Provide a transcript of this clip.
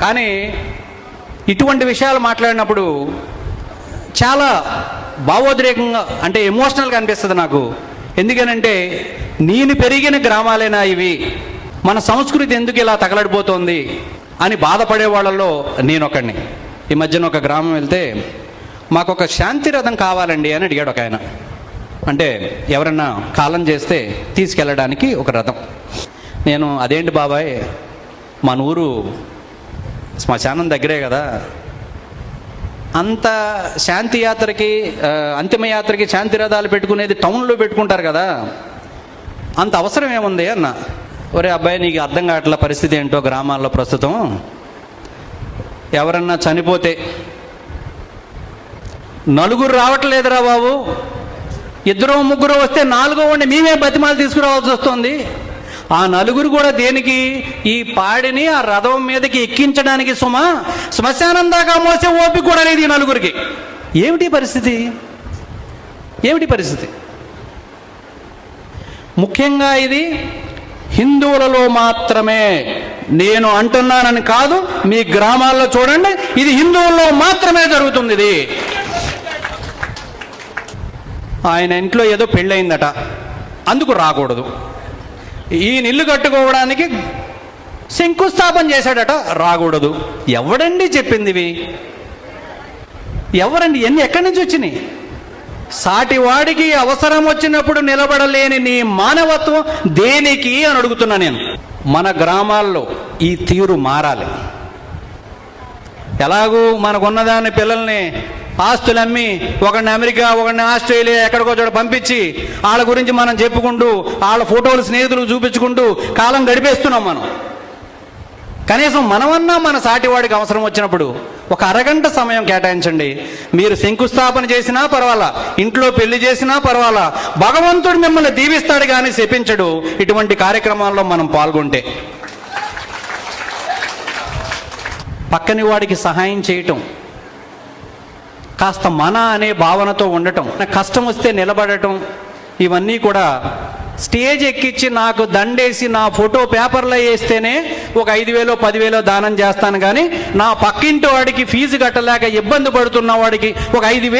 కానీ ఇటువంటి విషయాలు మాట్లాడినప్పుడు చాలా భావోద్రేకంగా, అంటే ఎమోషనల్గా అనిపిస్తుంది నాకు. ఎందుకనంటే నేను పెరిగిన గ్రామాలేనా ఇవి, మన సంస్కృతి ఎందుకు ఇలా తగలడిపోతుంది అని బాధపడే వాళ్ళలో నేను ఒకడిని. ఈ మధ్యన ఒక గ్రామం వెళ్తే మాకు ఒక శాంతి రథం కావాలండి అని అడిగాడు ఒక ఆయన. అంటే ఎవరన్నా కాలం చేస్తే తీసుకెళ్ళడానికి ఒక రథం. నేను అదేంటి బాబాయ్, మన ఊరు శ్మశానం దగ్గరే కదా, అంత శాంతి యాత్రకి అంతిమయాత్రకి శాంతి రథాలు పెట్టుకునేది టౌన్లో పెట్టుకుంటారు కదా, అంత అవసరం ఏముంది అన్న. ఒరే అబ్బాయి, నీకు అర్థం కావట్ల పరిస్థితి ఏంటో గ్రామాల్లో ప్రస్తుతం. ఎవరన్నా చనిపోతే నలుగురు రావట్లేదురా బాబు, ఇద్దరు ముగ్గురు వస్తే నాలుగో వాడిని మేమే బతిమాలు తీసుకురావాల్సి వస్తుంది. ఆ నలుగురు కూడా దేనికి, ఈ పాడిని ఆ రథం మీదకి ఎక్కించడానికి సుమా, శ్మశానం దాకా మోసే ఓపిక కూడా లేదు ఈ నలుగురికి. ఏమిటి పరిస్థితి, ఏమిటి పరిస్థితి? ముఖ్యంగా ఇది హిందువులలో మాత్రమే, నేను అంటున్నానని కాదు, మీ గ్రామాల్లో చూడండి, ఇది హిందువుల్లో మాత్రమే జరుగుతుంది. ఇది ఆయన ఇంట్లో ఏదో పెళ్ళయిందట, అందుకు రాకూడదు. ఈయన ఇల్లు కట్టుకోవడానికి శంకుస్థాపన చేశాడట, రాకూడదు. ఎవడండి చెప్పింది ఇవి? ఎవరండి? ఎన్ని ఎక్కడి నుంచి వచ్చినాయి? సాటివాడికి అవసరం వచ్చినప్పుడు నిలబడలేని నీ మానవత్వం దేనికి అని అడుగుతున్నా నేను. మన గ్రామాల్లో ఈ తీరు మారాలి. ఎలాగూ మనకున్నదాన్ని పిల్లల్ని ఆస్తులు అమ్మి ఒకడిని అమెరికా, ఒకడిని ఆస్ట్రేలియా, ఎక్కడికో చోట పంపించి వాళ్ళ గురించి మనం చెప్పుకుంటూ, వాళ్ళ ఫోటోలు స్నేహితులు చూపించుకుంటూ కాలం గడిపేస్తున్నాం మనం. కనీసం మనమన్నా మన సాటివాడికి అవసరం వచ్చినప్పుడు ఒక అరగంట సమయం కేటాయించండి. మీరు శంకుస్థాపన చేసినా పర్వాలా, ఇంట్లో పెళ్లి చేసినా పర్వాలా, భగవంతుడు మిమ్మల్ని దీవిస్తాడు కానీ శపించడు ఇటువంటి కార్యక్రమాల్లో మనం పాల్గొంటే. పక్కని వాడికి సహాయం చేయటం, కాస్త మన అనే భావనతో ఉండటం, కష్టం వస్తే నిలబడటం, ఇవన్నీ కూడా స్టేజ్ ఎక్కించి నాకు దండేసి నా ఫోటో పేపర్లో వేస్తేనే ఒక 5,000 10,000 దానం చేస్తాను కానీ నా పక్కింటి వాడికి ఫీజు కట్టలేక ఇబ్బంది పడుతున్న వాడికి ఒక 5,000